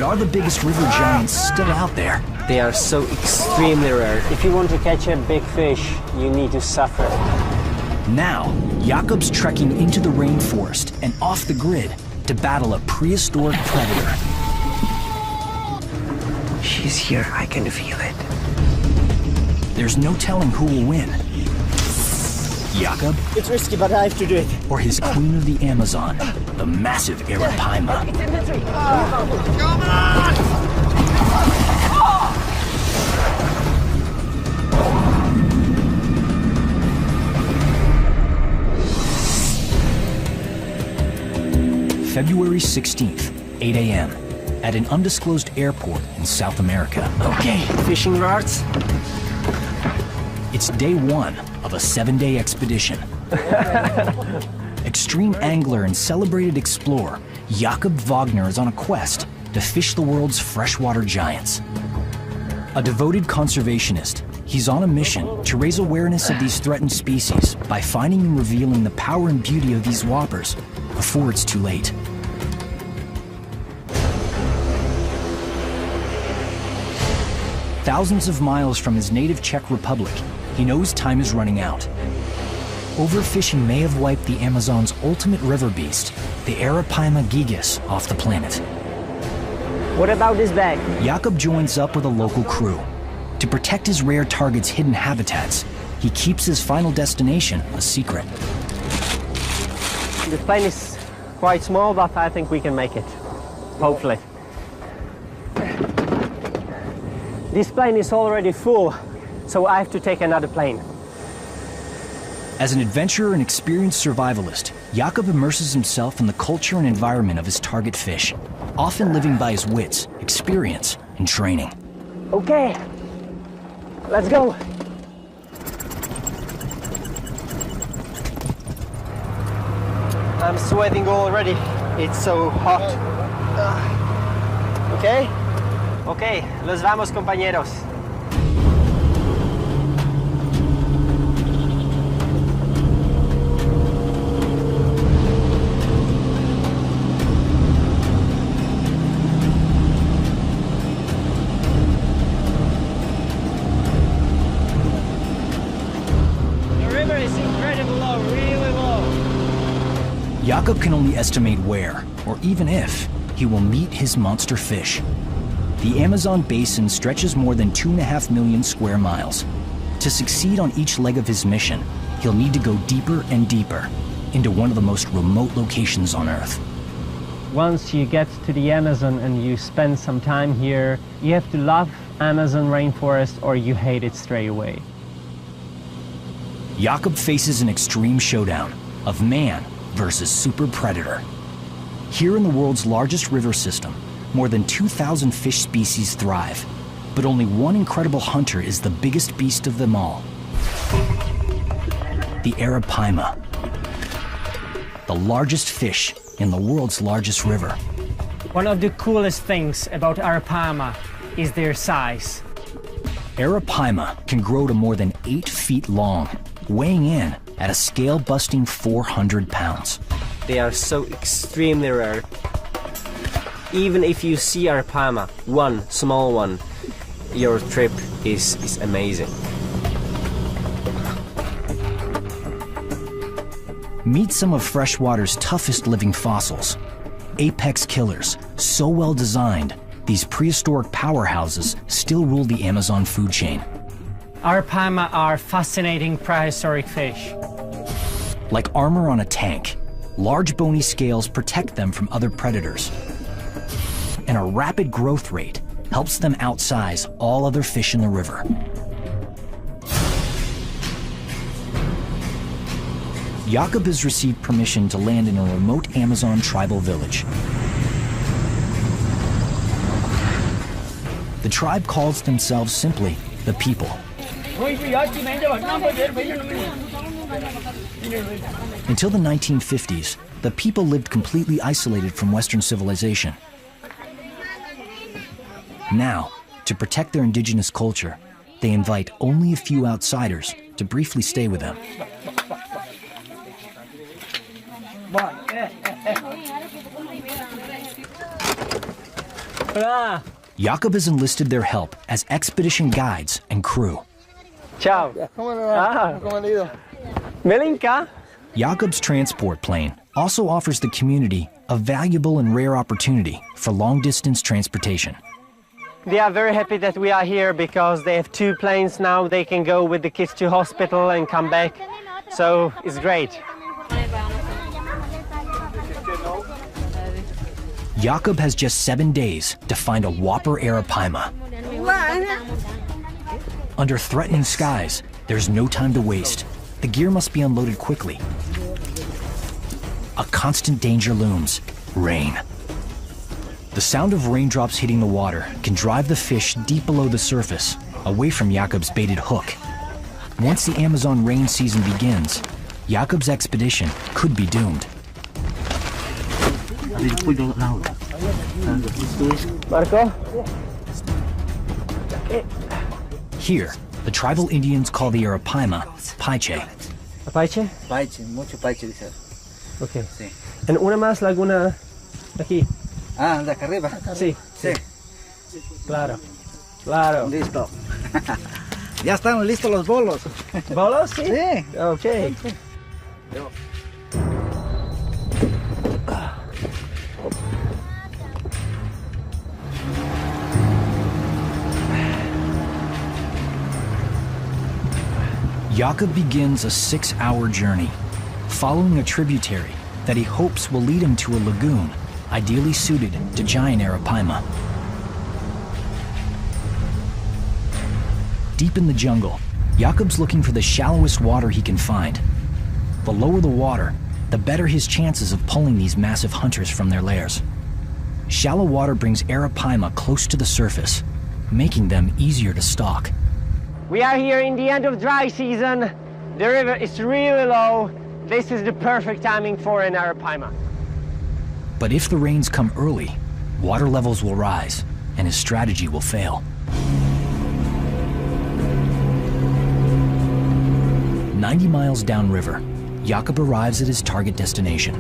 are the biggest river giants still out there? They are so extremely rare. If you want to catch a big fish, you need to suffer. Now, Jakob's trekking into the rainforest and off the grid to battle a prehistoric predator. She's here, I can feel it. There's no telling who will win. Jakob? It's risky, but I have to do it. Or his queen of the Amazon, the massive Arapaima. It's in the tree. Come on! February 16th, 8 a.m. at an undisclosed airport in South America. Okay, fishing rods. It's day one of a 7-day expedition. Extreme angler and celebrated explorer Jakob Wagner is on a quest to fish the world's freshwater giants. A devoted conservationist, he's on a mission to raise awareness of these threatened species by finding and revealing the power and beauty of these whoppers before it's too late. Thousands of miles from his native Czech Republic, he knows time is running out. Overfishing may have wiped the Amazon's ultimate river beast, the Arapaima gigas, off the planet. What about this bag? Jakob joins up with a local crew. To protect his rare target's hidden habitats, he keeps his final destination a secret. The plane is quite small, but I think we can make it. Hopefully. This plane is already full, so I have to take another plane. As an adventurer and experienced survivalist, Jakob immerses himself in the culture and environment of his target fish, often living by his wits, experience, and training. Okay, let's go. I'm sweating already. It's so hot. Okay? Okay, los vamos, compañeros. The river is incredibly low, really low. Jakob can only estimate where, or even if, he will meet his monster fish. The Amazon basin stretches more than 2.5 million square miles. To succeed on each leg of his mission, he'll need to go deeper and deeper into one of the most remote locations on Earth. Once you get to the Amazon and you spend some time here, you have to love Amazon rainforest or you hate it straight away. Jakob faces an extreme showdown of man versus super predator. Here in the world's largest river system, more than 2,000 fish species thrive, but only one incredible hunter is the biggest beast of them all. The Arapaima, the largest fish in the world's largest river. One of the coolest things about Arapaima is their size. Arapaima can grow to more than 8 feet long, weighing in at a scale-busting 400 pounds. They are so extremely rare. Even if you see Arapaima, one small one, your trip is amazing. Meet some of freshwater's toughest living fossils. Apex killers, so well designed, these prehistoric powerhouses still rule the Amazon food chain. Arapaima are fascinating prehistoric fish. Like armor on a tank, large bony scales protect them from other predators. And a rapid growth rate helps them outsize all other fish in the river. Jakob has received permission to land in a remote Amazon tribal village. The tribe calls themselves simply the People. Until the 1950s, the People lived completely isolated from Western civilization. Now, to protect their indigenous culture, they invite only a few outsiders to briefly stay with them. Hola. Jakob has enlisted their help as expedition guides and crew. Ciao. Melinka. Jakob's transport plane also offers the community a valuable and rare opportunity for long-distance transportation. They are very happy that we are here because they have 2 planes now. They can go with the kids to hospital and come back. So it's great. Jakob has just 7 days to find a whopper arapaima. Under threatening skies, there's no time to waste. The gear must be unloaded quickly. A constant danger looms: rain. The sound of raindrops hitting the water can drive the fish deep below the surface, away from Jakob's baited hook. Once the Amazon rain season begins, Jakob's expedition could be doomed. Marco? Here, the tribal Indians call the arapaima paiche. Apache? Paiche, mucho paiche, dice. Okay. Sí. And una más, Laguna aquí. Ah, de acá arriba. Sí. Sí. Claro. Claro. Listo. Ya están listos los bolos. ¿Bolos? Sí. Sí. Okay. Jakob begins a 6-hour journey, following a tributary that he hopes will lead him to a lagoon ideally suited to giant arapaima. Deep in the jungle, Jakob's looking for the shallowest water he can find. The lower the water, the better his chances of pulling these massive hunters from their lairs. Shallow water brings arapaima close to the surface, making them easier to stalk. We are here in the end of dry season. The river is really low. This is the perfect timing for an arapaima. But if the rains come early, water levels will rise and his strategy will fail. 90 miles downriver, Jakob arrives at his target destination.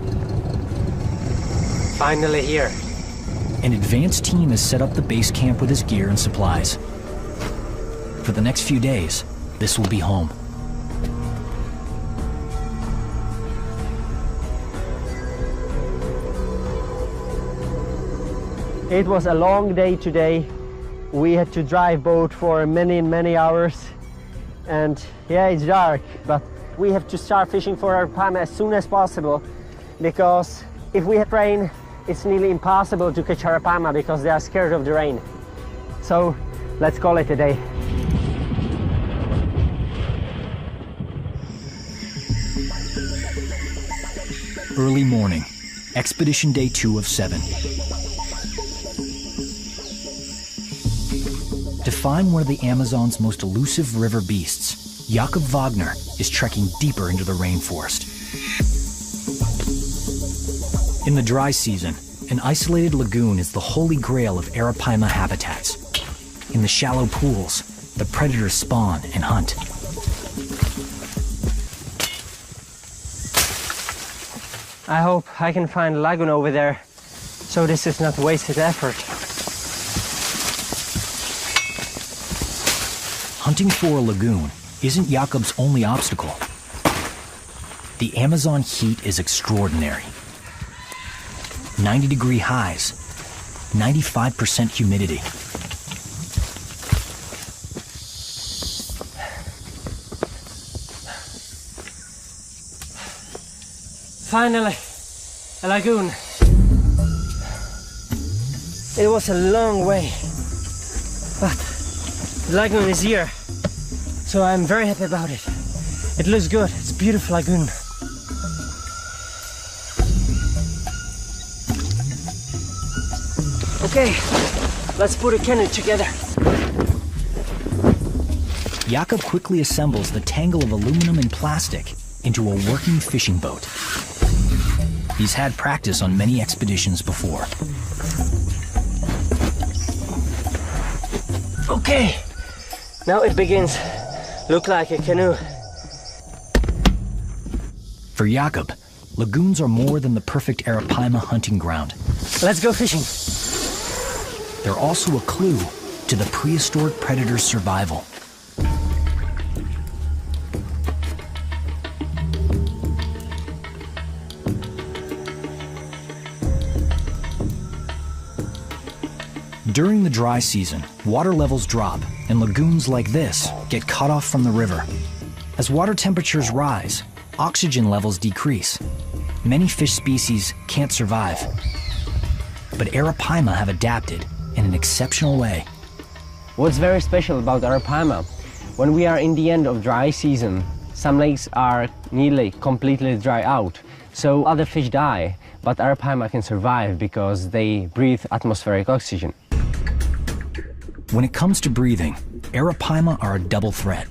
Finally here. An advanced team has set up the base camp with his gear and supplies. For the next few days, this will be home. It was a long day today. We had to drive boat for many hours. And yeah, it's dark, but we have to start fishing for arapaima as soon as possible, because if we have rain, it's nearly impossible to catch arapaima because they are scared of the rain. So let's call it a day. Early morning, expedition day 2 of 7. To find one of the Amazon's most elusive river beasts, Jakob Wagner is trekking deeper into the rainforest. In the dry season, an isolated lagoon is the holy grail of arapaima habitats. In the shallow pools, the predators spawn and hunt. I hope I can find a lagoon over there, so this is not wasted effort. Hunting for a lagoon isn't Jakob's only obstacle. The Amazon heat is extraordinary. 90-degree highs, 95% humidity. Finally, a lagoon. It was a long way, but the lagoon is here, so I'm very happy about it. It looks good. It's a beautiful lagoon. Okay, let's put a canoe together. Jakob quickly assembles the tangle of aluminum and plastic into a working fishing boat. He's had practice on many expeditions before. Okay, now it begins. Look like a canoe. For Jakob, lagoons are more than the perfect arapaima hunting ground. Let's go fishing. The they're also a clue to the prehistoric predator's survival. During the dry season, water levels drop and lagoons like this get cut off from the river. As water temperatures rise, oxygen levels decrease. Many fish species can't survive. But arapaima have adapted in an exceptional way. What's very special about arapaima, when we are in the end of dry season, some lakes are nearly completely dry out, so other fish die, but arapaima can survive because they breathe atmospheric oxygen. When it comes to breathing, arapaima are a double threat.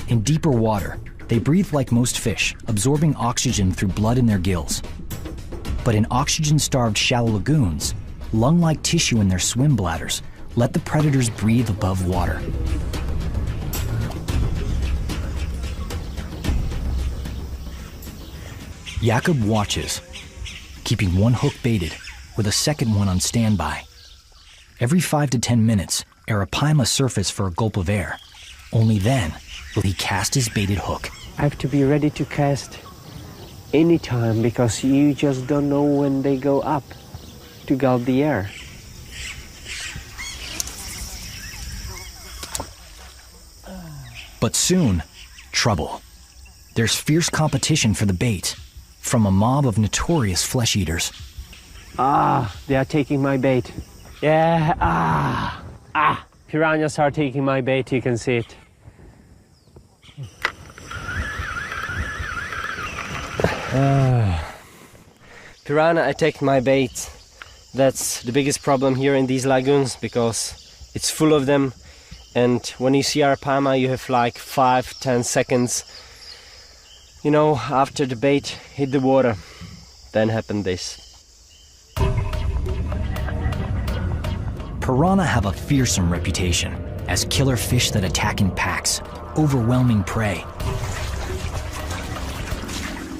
In deeper water, they breathe like most fish, absorbing oxygen through blood in their gills. But in oxygen-starved shallow lagoons, lung-like tissue in their swim bladders let the predators breathe above water. Jakob watches, keeping one hook baited with a second one on standby. Every 5 to 10 minutes, arapaima surface for a gulp of air. Only then will he cast his baited hook. I have to be ready to cast anytime because you just don't know when they go up to gulp the air. But soon, trouble. There's fierce competition for the bait from a mob of notorious flesh eaters. They are taking my bait. Yeah, piranhas are taking my bait, you can see it. Piranha attacked my bait. That's the biggest problem here in these lagoons because it's full of them, and when you see arapaima you have like 5-10 seconds, you know, after the bait hit the water. Then happened this. Piranha have a fearsome reputation as killer fish that attack in packs, overwhelming prey,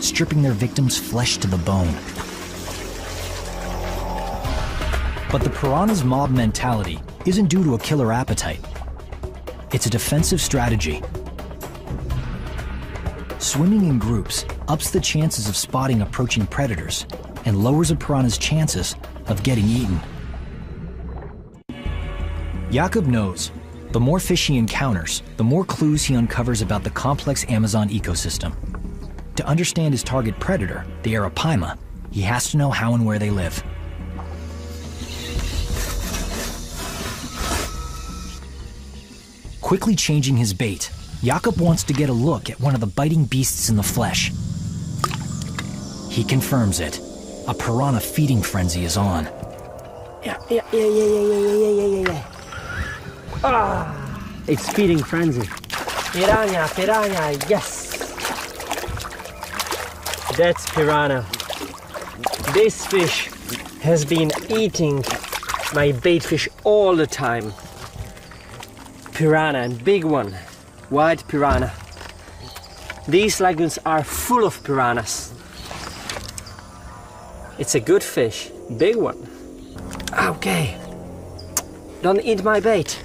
stripping their victims' flesh to the bone. But the piranha's mob mentality isn't due to a killer appetite. It's a defensive strategy. Swimming in groups ups the chances of spotting approaching predators and lowers a piranha's chances of getting eaten. Jakob knows the more fish he encounters, the more clues he uncovers about the complex Amazon ecosystem. To understand his target predator, the arapaima, he has to know how and where they live. Quickly changing his bait, Jakob wants to get a look at one of the biting beasts in the flesh. He confirms it. A piranha feeding frenzy is on. Yeah. It's feeding frenzy. Piranha, yes. That's piranha. This fish has been eating my bait fish all the time. Piranha, and big one, white piranha. These lagoons are full of piranhas. It's a good fish, big one. Okay, don't eat my bait.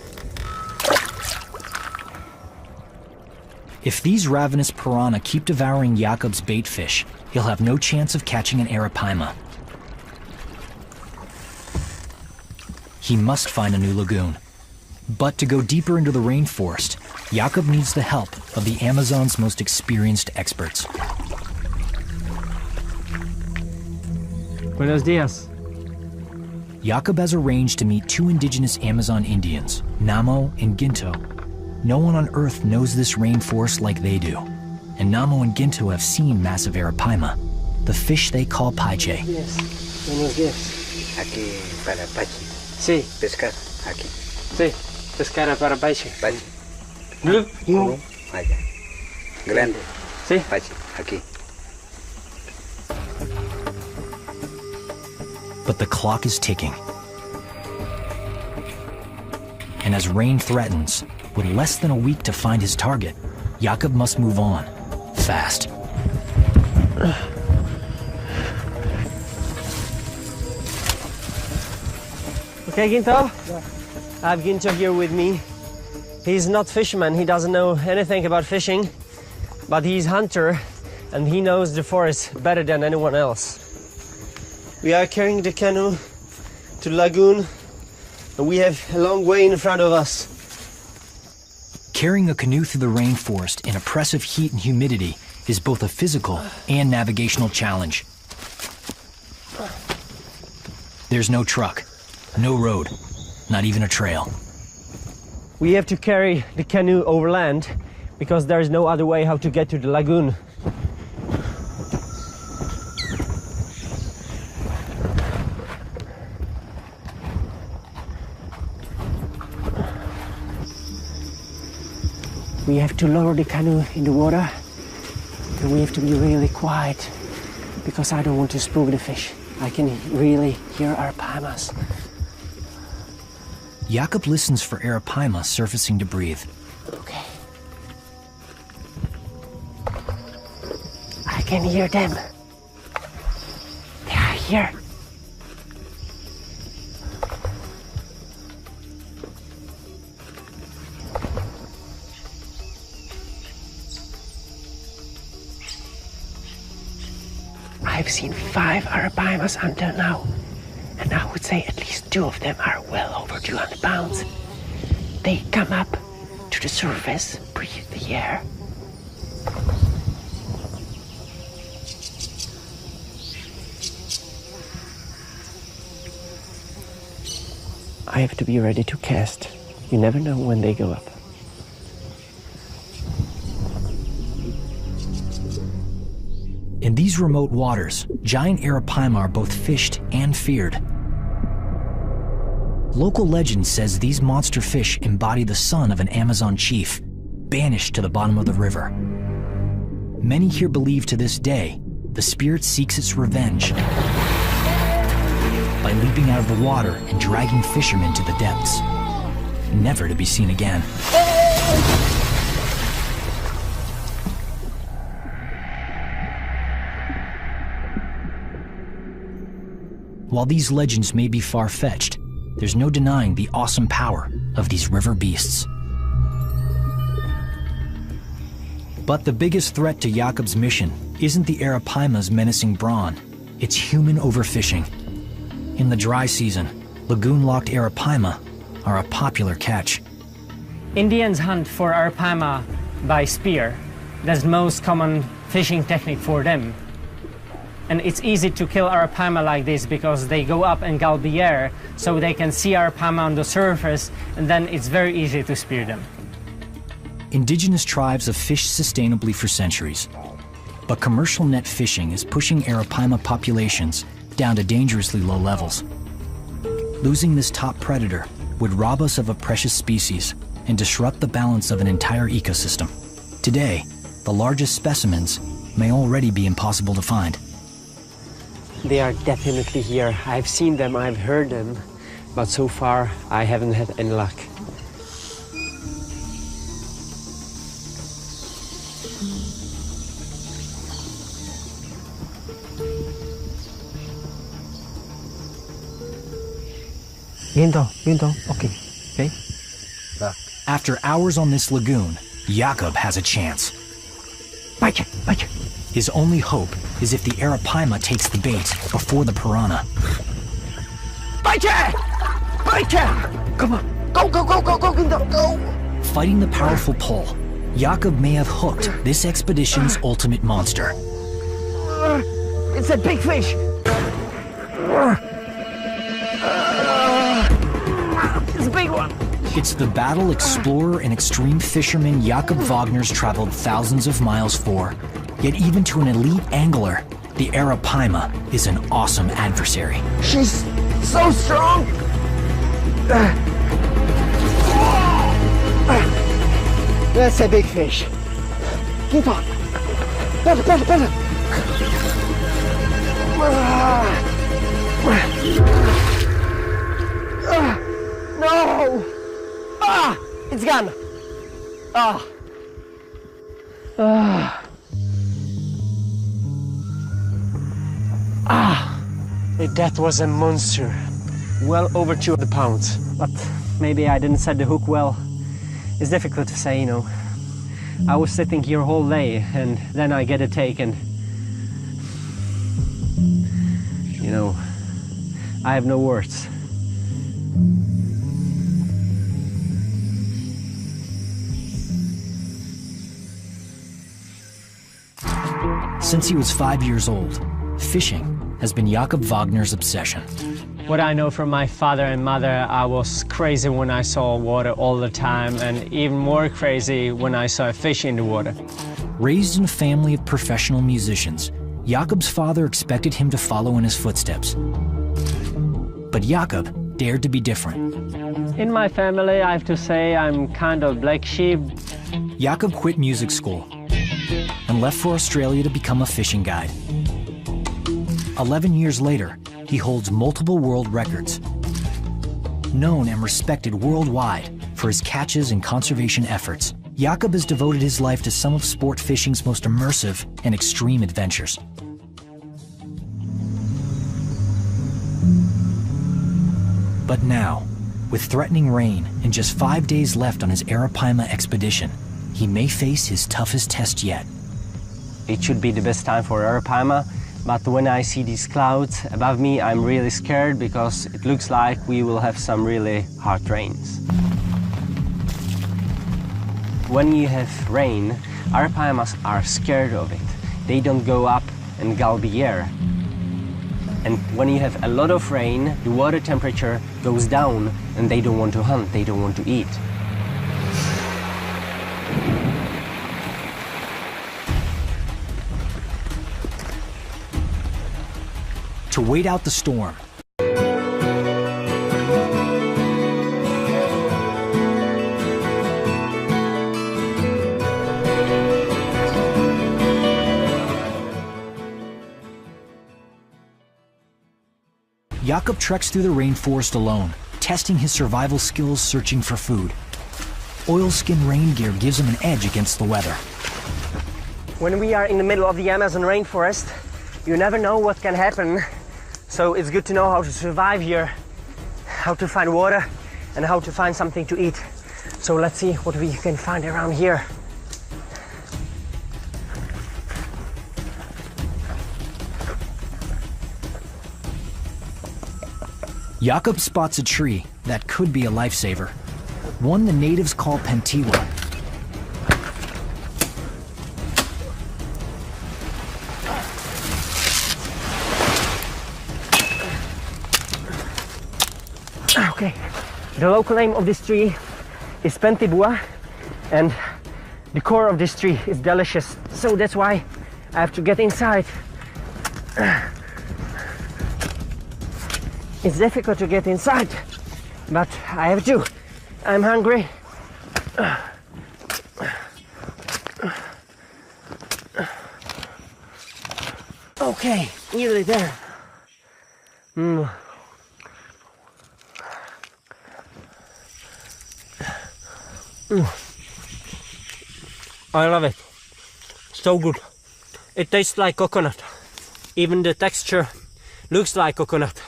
If these ravenous piranha keep devouring Jakob's bait fish, he'll have no chance of catching an arapaima. He must find a new lagoon. But to go deeper into the rainforest, Jakob needs the help of the Amazon's most experienced experts. Buenos dias. Jakob has arranged to meet two indigenous Amazon Indians, Namo and Ginto. No one on Earth knows this rainforest like they do. And Namo and Ginto have seen massive arapaima, the fish they call paiche. Yes, buenos dias. Aquí para Pachi. Sí, Pescar. Aquí. sí, pescar para paiche. Pachi. No. Allá. Grande. Sí. Pachi. Aquí. But the clock is ticking. And as rain threatens, with less than a week to find his target, Jakob must move on, fast. Okay, Ginto? Yeah. I have Ginto here with me. He's not fisherman, he doesn't know anything about fishing, but he's hunter and he knows the forest better than anyone else. We are carrying the canoe to the lagoon and we have a long way in front of us. Carrying a canoe through the rainforest in oppressive heat and humidity is both a physical and navigational challenge. There's no truck, no road, not even a trail. We have to carry the canoe overland because there is no other way how to get to the lagoon. We have to lower the canoe in the water and we have to be really quiet because I don't want to spook the fish. I can really hear arapaima. Jakob listens for arapaima surfacing to breathe. Okay. I can hear them. They are here. I've seen 5 arapaimas until now, and I would say at least 2 of them are well over 200 pounds. They come up to the surface, breathe the air. I have to be ready to cast. You never know when they go up. In these remote waters, giant arapaima are both fished and feared. Local legend says these monster fish embody the son of an Amazon chief, banished to the bottom of the river. Many here believe to this day the spirit seeks its revenge by leaping out of the water and dragging fishermen to the depths, never to be seen again. While these legends may be far-fetched, there's no denying the awesome power of these river beasts. But the biggest threat to Jakob's mission isn't the arapaima's menacing brawn, it's human overfishing. In the dry season, lagoon-locked arapaima are a popular catch. Indians hunt for arapaima by spear. That's the most common fishing technique for them. And it's easy to kill arapaima like this because they go up and gulp the air, so they can see arapaima on the surface, and then it's very easy to spear them. Indigenous tribes have fished sustainably for centuries, but commercial net fishing is pushing arapaima populations down to dangerously low levels. Losing this top predator would rob us of a precious species and disrupt the balance of an entire ecosystem. Today, the largest specimens may already be impossible to find. They are definitely here. I've seen them, I've heard them, but so far I haven't had any luck. Ginto, okay. After hours on this lagoon, Jakob has a chance. Bite. His only hope is if the arapaima takes the bait before the piranha. Bite! Come on, go, Ginto, go! Fighting the powerful pull, Jakob may have hooked this expedition's ultimate monster. It's a big fish! It's a big one! It's the battle explorer and extreme fisherman Jakob Wagner's traveled thousands of miles for. Yet even to an elite angler, the arapaima is an awesome adversary. She's so strong! That's a big fish. Ginto! Better! No! It's gone! That was a monster. well over 200 pounds. But maybe I didn't set the hook well. It's difficult to say, you know. I was sitting here all day and then I get a take and, you know, I have no words. Since he was 5 years old, fishing has been Jakob Wagner's obsession. What I know from my father and mother, I was crazy when I saw water all the time, and even more crazy when I saw a fish in the water. Raised in a family of professional musicians, Jakob's father expected him to follow in his footsteps. But Jakob dared to be different. In my family, I have to say I'm kind of black sheep. Jakob quit music school and left for Australia to become a fishing guide. 11 years later, he holds multiple world records. Known and respected worldwide for his catches and conservation efforts, Jakob has devoted his life to some of sport fishing's most immersive and extreme adventures. But now, with threatening rain and just 5 days left on his Arapaima expedition, he may face his toughest test yet. It should be the best time for Arapaima, but when I see these clouds above me, I'm really scared because it looks like we will have some really hard rains. When you have rain, Arapaimas are scared of it. They don't go up and gulp the air. And when you have a lot of rain, the water temperature goes down and they don't want to hunt, they don't want to eat. To wait out the storm, Jakob treks through the rainforest alone, testing his survival skills searching for food. Oilskin rain gear gives him an edge against the weather. When we are in the middle of the Amazon rainforest, you never know what can happen. So it's good to know how to survive here, how to find water, and how to find something to eat. So let's see what we can find around here. Jakob spots a tree that could be a lifesaver, one the natives call Pentiwa. Okay, the local name of this tree is Pentibua, and the core of this tree is delicious, so that's why I have to get inside. It's difficult to get inside, but I have to. I'm hungry. Okay, nearly there. I love it. So good. It tastes like coconut. Even the texture looks like coconut.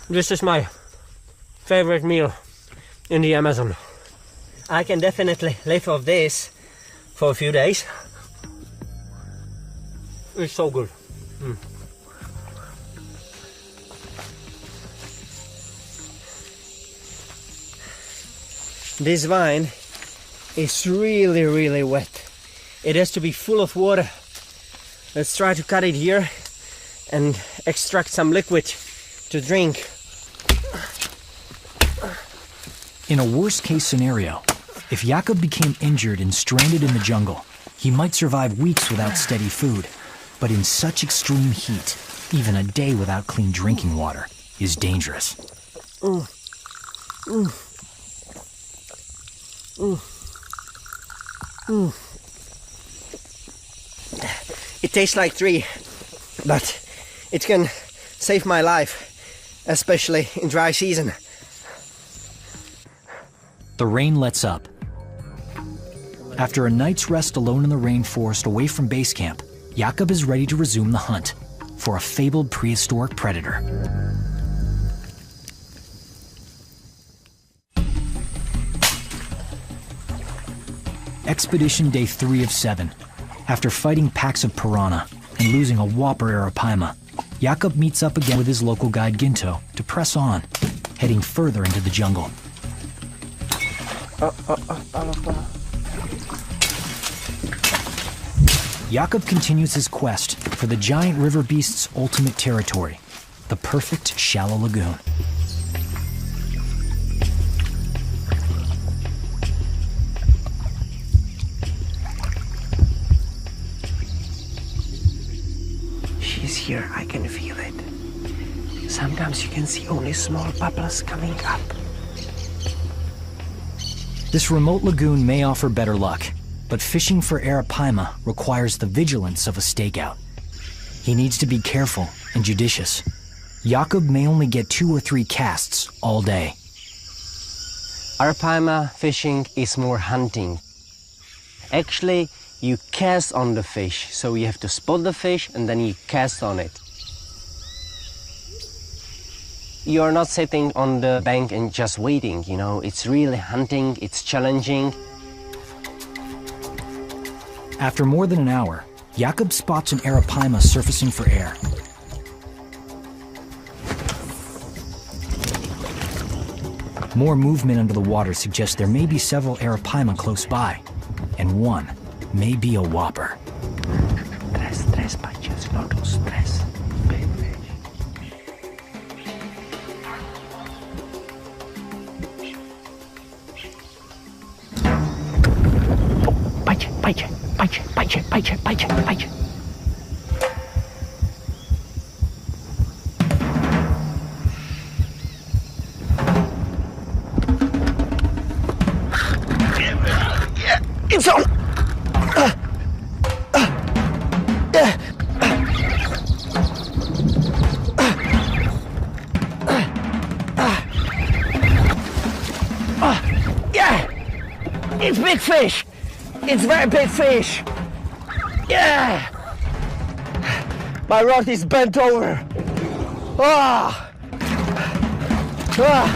This is my favorite meal in the Amazon. I can definitely live off this for a few days. It's so good. This vine is really, really wet. It has to be full of water. Let's try to cut it here and extract some liquid to drink. In a worst-case scenario, if Jakob became injured and stranded in the jungle, he might survive weeks without steady food. But in such extreme heat, even a day without clean drinking water is dangerous. It tastes like tree, but it can save my life, especially in dry season. The rain lets up. After a night's rest alone in the rainforest away from base camp, Jakob is ready to resume the hunt. for a fabled prehistoric predator. Expedition day 3 of 7. After fighting packs of piranha and losing a whopper arapaima, Jakob meets up again with his local guide Ginto to press on, heading further into the jungle. Jakob continues his quest for the giant river beast's ultimate territory, the perfect shallow lagoon. She's here, I can feel it. Sometimes you can see only small bubbles coming up. This remote lagoon may offer better luck, but fishing for arapaima requires the vigilance of a stakeout. He needs to be careful and judicious. Jakob may only get 2 or 3 casts all day. Arapaima fishing is more hunting. Actually, you cast on the fish, so you have to spot the fish and then you cast on it. You're not sitting on the bank and just waiting, you know, it's really hunting, it's challenging. After more than an hour, Jakob spots an arapaima surfacing for air. More movement under the water suggests there may be several arapaima close by, and one may be a whopper. Tres panchas, no dos, tres. Big fish. Pancha. It's on! Yeah! It's big fish! It's very big fish! Yeah! My rod is bent over! Ah! Ah!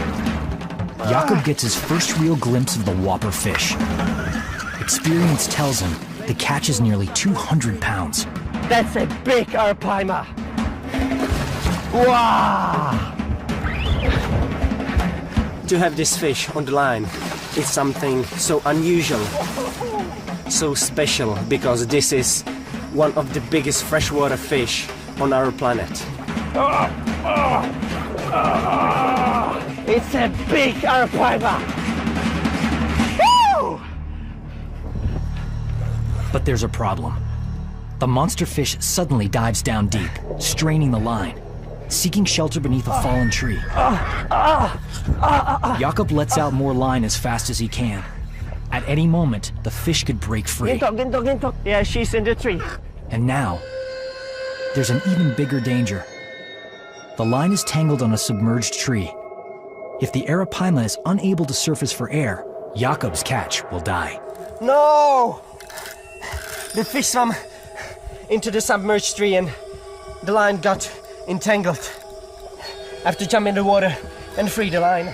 Jakob gets his first real glimpse of the whopper fish. Experience tells him the catch is nearly 200 pounds. That's a big arapaima! Wow! To have this fish on the line is something so unusual, so special, because this is one of the biggest freshwater fish on our planet. It's a big arapaima! Woo! But there's a problem. The monster fish suddenly dives down deep, straining the line, seeking shelter beneath a fallen tree. Jakob lets out more line as fast as he can. At any moment, the fish could break free. Ginto. Yeah, she's in the tree. And now, there's an even bigger danger. The line is tangled on a submerged tree. If the arapaima is unable to surface for air, Jakob's catch will die. No! The fish swam into the submerged tree and the line got entangled. I have to jump in the water and free the line.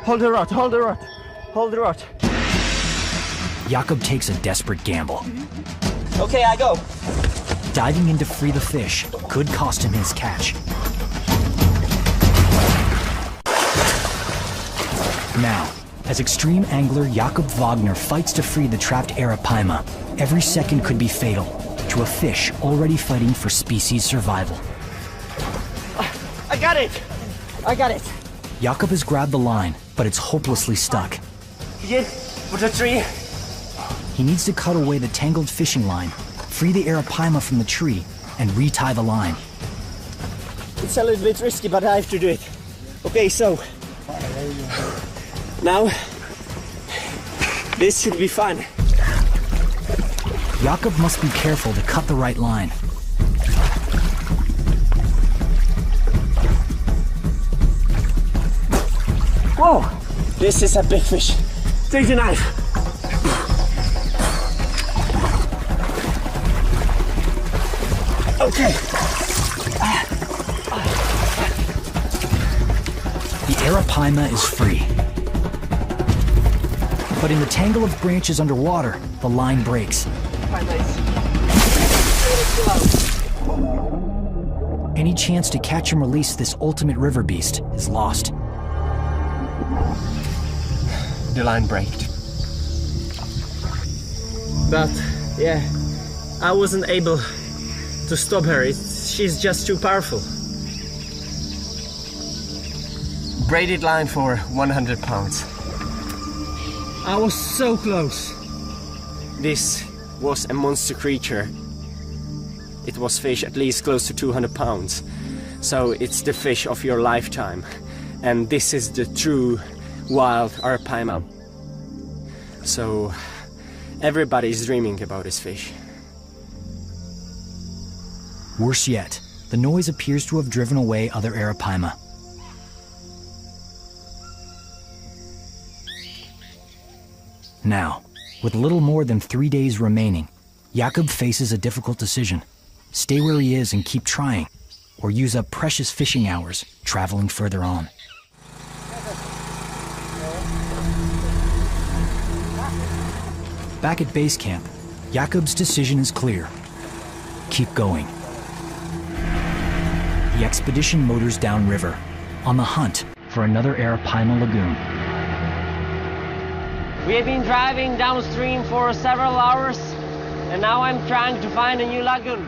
Hold the rod. Jakob takes a desperate gamble. Okay, I go. Diving in to free the fish could cost him his catch. Now, as extreme angler Jakob Wagner fights to free the trapped arapaima, every second could be fatal to a fish already fighting for species survival. I got it! Jakob has grabbed the line, but it's hopelessly stuck. Get with the tree. He needs to cut away the tangled fishing line, free the arapaima from the tree, and retie the line. It's a little bit risky, but I have to do it. Okay, so now this should be fun. Jakob must be careful to cut the right line. Whoa! This is a big fish. Take the knife. Okay. The arapaima is free. But in the tangle of branches underwater, the line breaks. Any chance to catch and release this ultimate river beast is lost. The line braked. But yeah, I wasn't able to stop her. She's just too powerful. Braided line for 100 pounds. I was so close. This was a monster creature. It was fish at least close to 200 pounds. So it's the fish of your lifetime. And this is the true wild arapaima. So everybody's dreaming about this fish. Worse yet, the noise appears to have driven away other arapaima. Now, with little more than 3 days remaining, Jakob faces a difficult decision. Stay where he is and keep trying, or use up precious fishing hours traveling further on. Back at base camp, Jakob's decision is clear. Keep going. The expedition motors downriver, on the hunt for another arapaima lagoon. We have been driving downstream for several hours, and now I'm trying to find a new lagoon.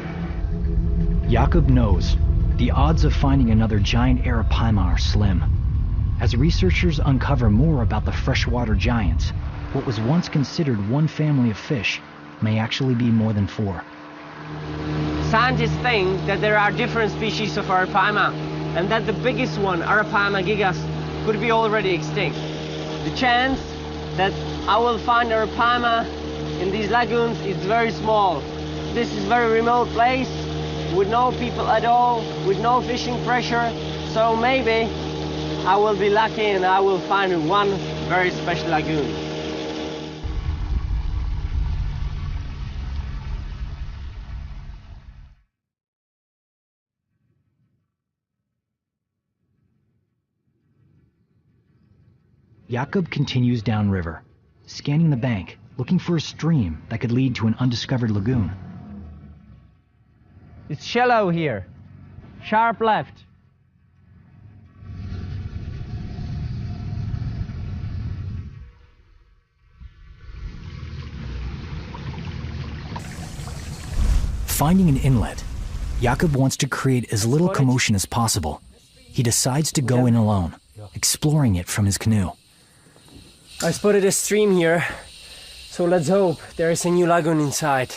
Jakob knows the odds of finding another giant arapaima are slim. As researchers uncover more about the freshwater giants, what was once considered one family of fish may actually be more than 4. Scientists think that there are different species of arapaima, and that the biggest one, Arapaima gigas, could be already extinct. The chance that I will find arapaima in these lagoons is very small. This is a very remote place with no people at all, with no fishing pressure, so maybe I will be lucky and I will find one very special lagoon. Jakob continues downriver, scanning the bank, looking for a stream that could lead to an undiscovered lagoon. It's shallow here. Sharp left. Finding an inlet, Jakob wants to create as little commotion as possible. He decides to go in alone, exploring it from his canoe. I spotted a stream here, so let's hope there is a new lagoon inside.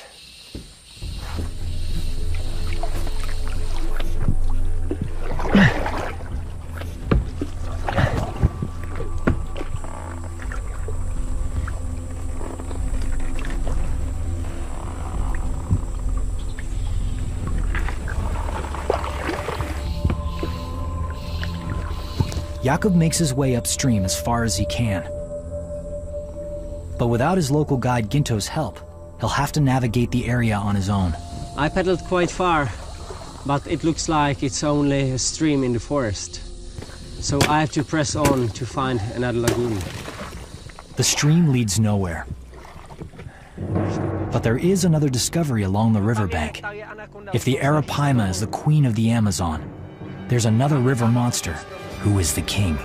Jakob makes his way upstream as far as he can. But without his local guide Ginto's help, he'll have to navigate the area on his own. I paddled quite far, but it looks like it's only a stream in the forest. So I have to press on to find another lagoon. The stream leads nowhere. But there is another discovery along the riverbank. If the arapaima is the queen of the Amazon, there's another river monster who is the king.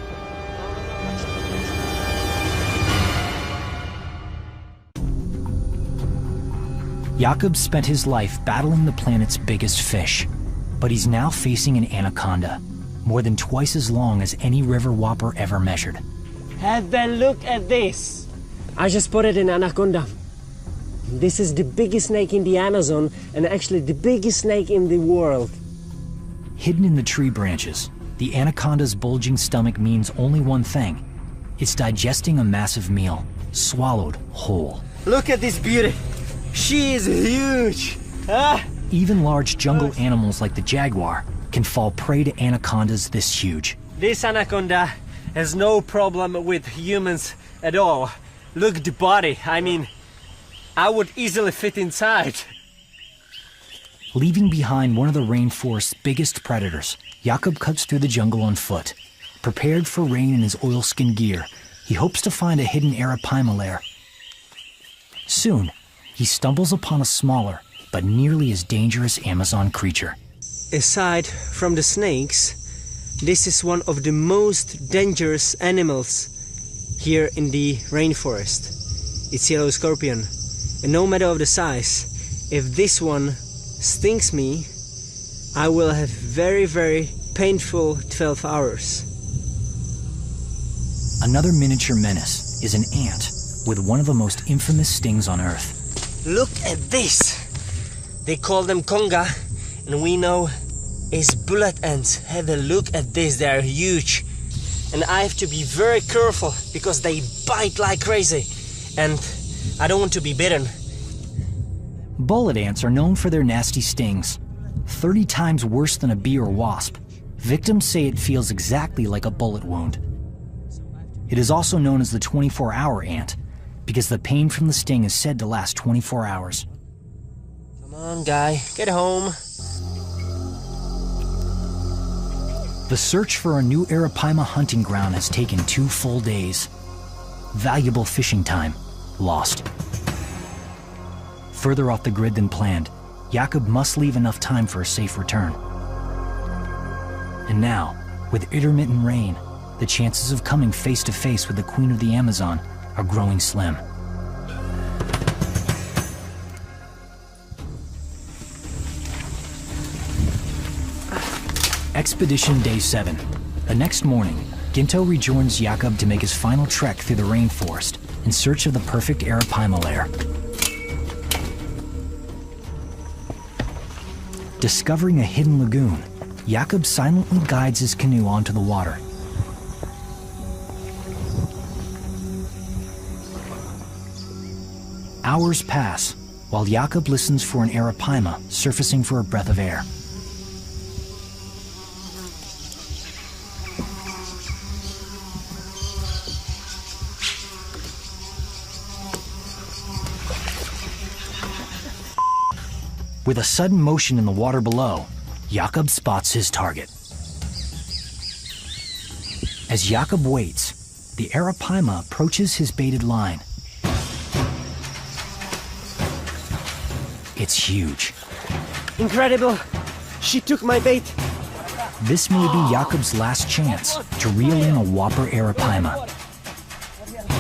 Jakob spent his life battling the planet's biggest fish, but he's now facing an anaconda, more than twice as long as any river whopper ever measured. Have a look at this. I just spotted an anaconda. This is the biggest snake in the Amazon and actually the biggest snake in the world. Hidden in the tree branches, the anaconda's bulging stomach means only one thing. It's digesting a massive meal, swallowed whole. Look at this beauty. She is huge. Even large jungle animals like the jaguar can fall prey to anacondas this huge. This anaconda has no problem with humans at all. Look at the body. I mean, I would easily fit inside. Leaving behind one of the rainforest's biggest predators, Jakob cuts through the jungle on foot, Prepared for rain in his oilskin gear, he hopes to find a hidden arapaima lair. Soon, he stumbles upon a smaller, but nearly as dangerous Amazon creature. Aside from the snakes, this is one of the most dangerous animals here in the rainforest. It's yellow scorpion. And no matter of the size, if this one stings me, I will have very, very painful 12 hours. Another miniature menace is an ant with one of the most infamous stings on Earth. Look at this! They call them conga, and we know it's bullet ants. Have a look at this, they are huge. And I have to be very careful because they bite like crazy. And I don't want to be bitten. Bullet ants are known for their nasty stings. 30 times worse than a bee or wasp. Victims say it feels exactly like a bullet wound. It is also known as the 24-hour ant because the pain from the sting is said to last 24 hours. Come on, guy, get home. The search for a new arapaima hunting ground has taken 2 full days. Valuable fishing time lost. Further off the grid than planned, Jakob must leave enough time for a safe return. And now, with intermittent rain, the chances of coming face to face with the Queen of the Amazon are growing slim. Expedition Day 7. The next morning, Ginto rejoins Jakob to make his final trek through the rainforest in search of the perfect arapaima lair. Discovering a hidden lagoon, Jakob silently guides his canoe onto the water. Hours pass while Jakob listens for an arapaima surfacing for a breath of air. With a sudden motion in the water below, Jakob spots his target. As Jakob waits, the arapaima approaches his baited line. It's huge. Incredible! She took my bait. This may be Jakob's last chance to reel in a whopper arapaima.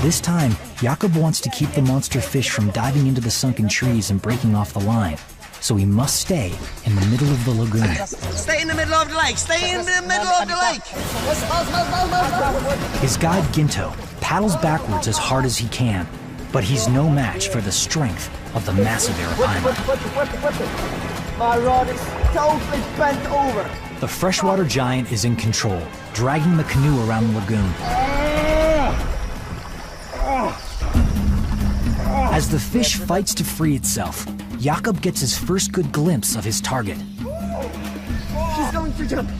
This time, Jakob wants to keep the monster fish from diving into the sunken trees and breaking off the line, so he must stay in the middle of the lagoon. Stay in the middle of the lake! Stay in the middle of the lake! His guide Ginto paddles backwards as hard as he can, but he's no match for the strength of the massive arapaima. My rod is totally bent over. The freshwater giant is in control, dragging the canoe around the lagoon. As the fish fights to free itself, Jakob gets his first good glimpse of his target. She's going to jump.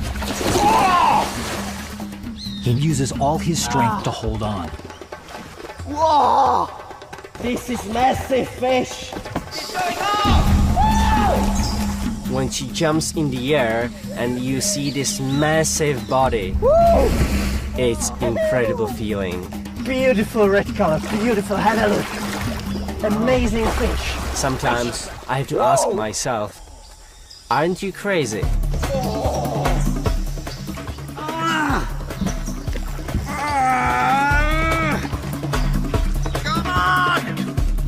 He uses all his strength to hold on. Whoa! This is massive fish. When she jumps in the air and you see this massive body, it's incredible feeling. Beautiful red color, beautiful. Have a look. Amazing fish. Sometimes I have to ask myself, aren't you crazy?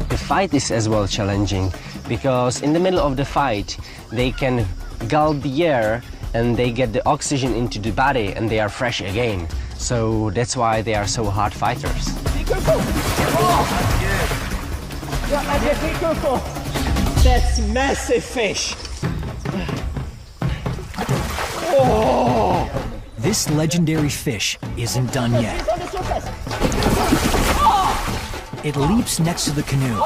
The fight is as well challenging because in the middle of the fight they can gulp the air and they get the oxygen into the body and they are fresh again. So that's why they are so hard fighters. Be careful! Oh. Yeah, be careful! That's massive fish! Oh. This legendary fish isn't done yet. It leaps next to the canoe,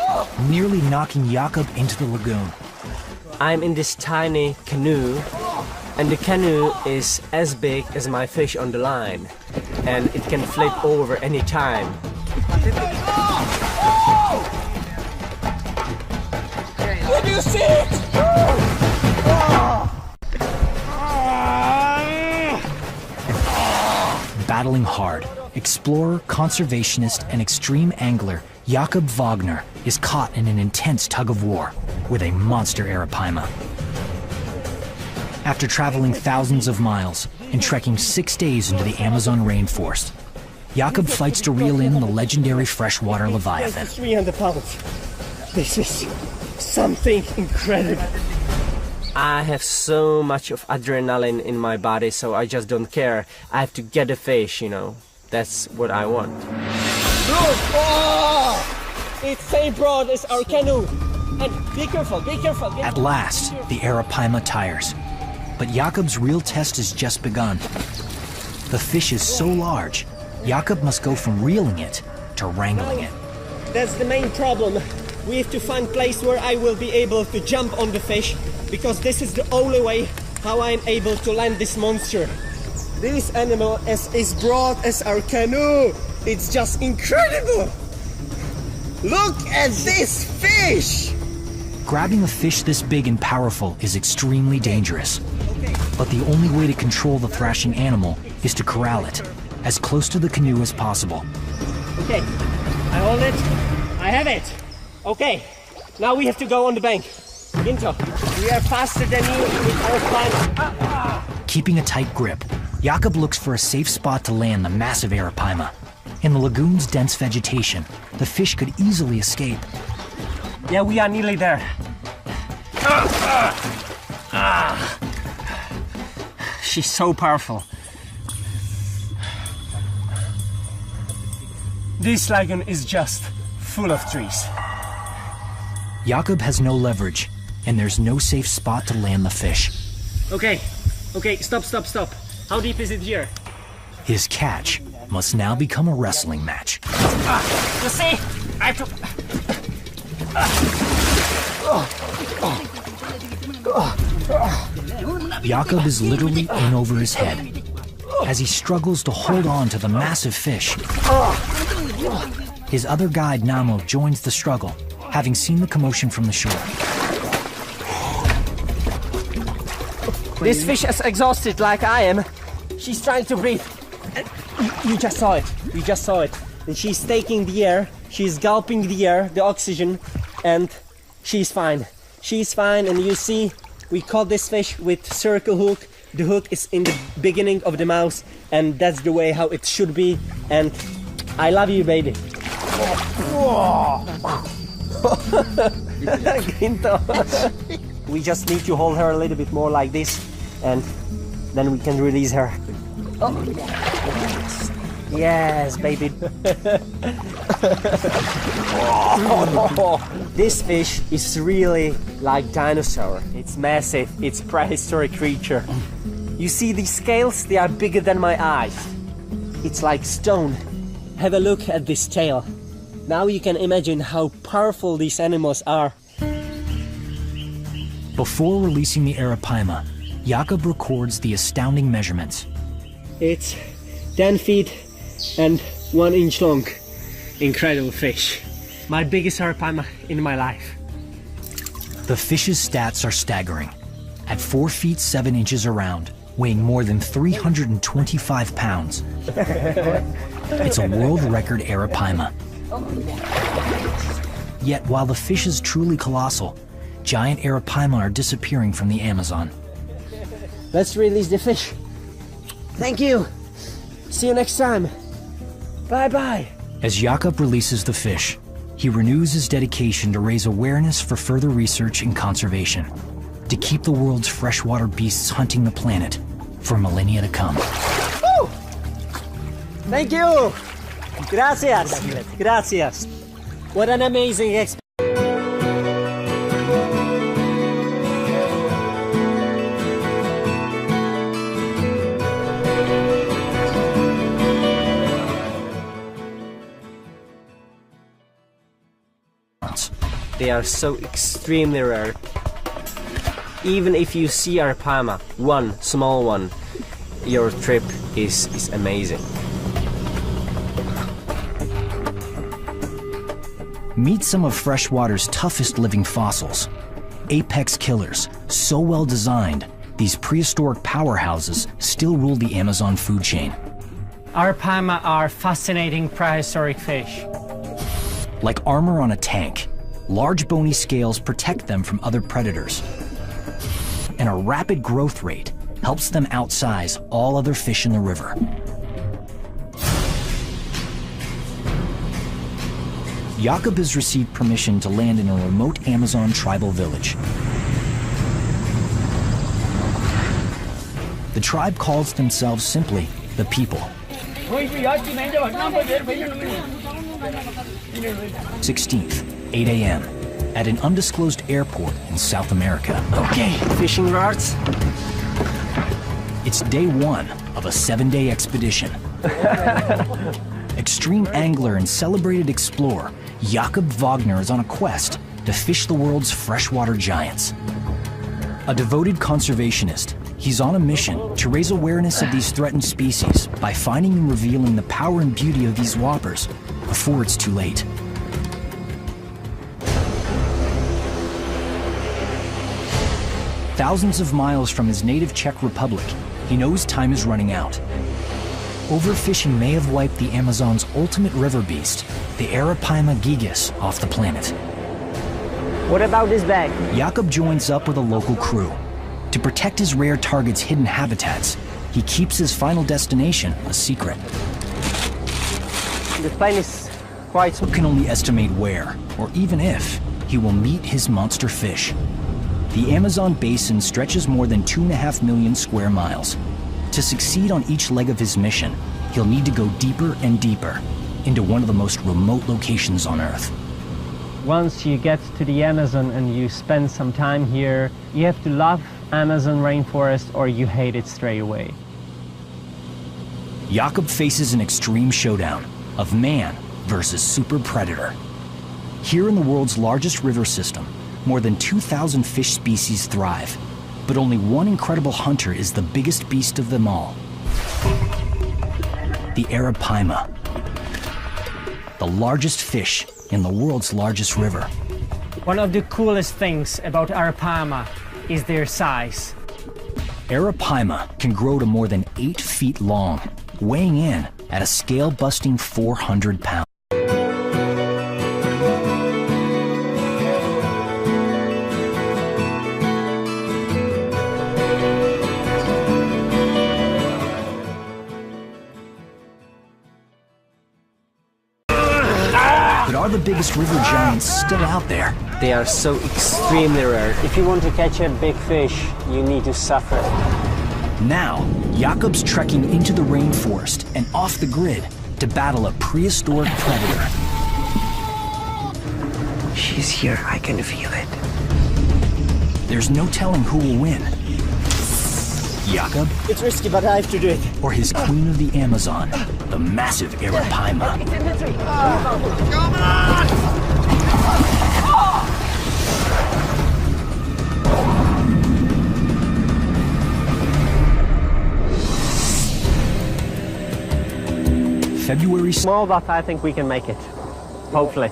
nearly knocking Jakob into the lagoon. I'm in this tiny canoe, and the canoe is as big as my fish on the line, and it can flip over any time. Did you see it? battling hard, explorer, conservationist, and extreme angler Jakob Wagner is caught in an intense tug-of-war with a monster arapaima. After traveling thousands of miles and trekking 6 days into the Amazon rainforest, Jakob fights to reel in the legendary freshwater leviathan. 300 pounds. This is something incredible. I have so much of adrenaline in my body, so I just don't care. I have to get a fish, you know. That's what I want. Look! Oh! It's same broad as our canoe. And be careful, be careful. At last, the arapaima tires. But Jakob's real test has just begun. The fish is so large, Jakob must go from reeling it to wrangling it. That's the main problem. We have to find a place where I will be able to jump on the fish, because this is the only way how I'm able to land this monster. This animal is as broad as our canoe. It's just incredible. Look at this fish! Grabbing a fish this big and powerful is extremely dangerous. But the only way to control the thrashing animal is to corral it as close to the canoe as possible. Okay, I hold it. I have it. Okay, now we have to go on the bank. Ginto, we are faster than you with our plan. Keeping a tight grip, Jakob looks for a safe spot to land the massive arapaima. In the lagoon's dense vegetation, the fish could easily escape. Yeah, we are nearly there. She's so powerful. This lagoon is just full of trees. Jakob has no leverage, and there's no safe spot to land the fish. Okay, stop. How deep is it here? His catch must now become a wrestling match. You see? I have to... Jakob is literally in over his head as he struggles to hold on to the massive fish. His other guide, Namo, joins the struggle, having seen the commotion from the shore. This fish is exhausted like I am. She's trying to breathe. You just saw it. And she's taking the air, she's gulping the air, the oxygen, and she's fine. And you see, we caught this fish with circle hook. The hook is in the beginning of the mouth, and that's the way how it should be. And I love you, baby. We just need to hold her a little bit more like this, and then we can release her. Yes, baby. This fish is really like dinosaur. It's massive. It's prehistoric creature. You see these scales? They are bigger than my eyes. It's like stone. Have a look at this tail. Now you can imagine how powerful these animals are. Before releasing the arapaima, Jakob records the astounding measurements. It's 10 feet and 1 inch long. Incredible fish. My biggest arapaima in my life. The fish's stats are staggering. At 4 feet 7 inches around, weighing more than 325 pounds. It's a world record arapaima. Yet while the fish is truly colossal, giant arapaima are disappearing from the Amazon. Let's release the fish. Thank you. See you next time. Bye-bye. As Jakob releases the fish, he renews his dedication to raise awareness for further research and conservation, to keep the world's freshwater beasts hunting the planet for millennia to come. Woo! Thank you. Gracias. What an amazing experience. They are so extremely rare. Even if you see arapaima, one small one, your trip is amazing. Meet some of freshwater's toughest living fossils. Apex killers, so well designed, these prehistoric powerhouses still rule the Amazon food chain. Arapaima are fascinating prehistoric fish. Like armor on a tank, large bony scales protect them from other predators. And a rapid growth rate helps them outsize all other fish in the river. Jakob has received permission to land in a remote Amazon tribal village. The tribe calls themselves simply the People. 16th, 8 a.m. at an undisclosed airport in South America. Okay, fishing rods. It's day one of a 7-day expedition. Extreme angler and celebrated explorer Jakob Wagner is on a quest to fish the world's freshwater giants. A devoted conservationist, he's on a mission to raise awareness of these threatened species by finding and revealing the power and beauty of these whoppers before it's too late. Thousands of miles from his native Czech Republic, he knows time is running out. Overfishing may have wiped the Amazon's ultimate river beast, the Arapaima gigas, off the planet. What about this bag? Jakob joins up with a local crew. To protect his rare target's hidden habitats, he keeps his final destination a secret. The plane is quite small. Can only estimate where, or even if, he will meet his monster fish. The Amazon basin stretches more than 2.5 million square miles. To succeed on each leg of his mission, he'll need to go deeper and deeper into one of the most remote locations on Earth. Once you get to the Amazon and you spend some time here, you have to love Amazon rainforest or you hate it straight away. Jakob faces an extreme showdown of man versus super predator. Here in the world's largest river system, more than 2,000 fish species thrive, but only one incredible hunter is the biggest beast of them all. The Arapaima, the largest fish in the world's largest river. One of the coolest things about Arapaima is their size. Arapaima can grow to more than 8 feet long, weighing in at a scale-busting 400 pounds. But are the biggest river giants still out there? They are so extremely rare. If you want to catch a big fish, you need to suffer. Now, Jakob's trekking into the rainforest and off the grid to battle a prehistoric predator. She's here, I can feel it. There's no telling who will win. Jakob, It's risky, but I have to do it. or his queen of the Amazon, the massive Arapaima. February Small, but I think we can make it. Hopefully.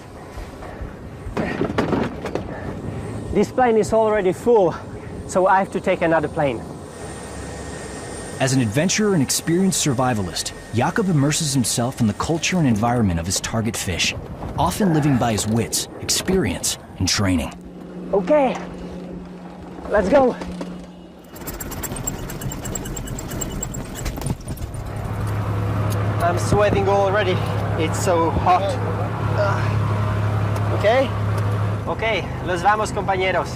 This plane is already full, so I have to take another plane. As an adventurer and experienced survivalist, Jakob immerses himself in the culture and environment of his target fish, often living by his wits, experience, and training. Okay, let's go. I'm sweating already. It's so hot. Okay? Okay, los vamos, compañeros.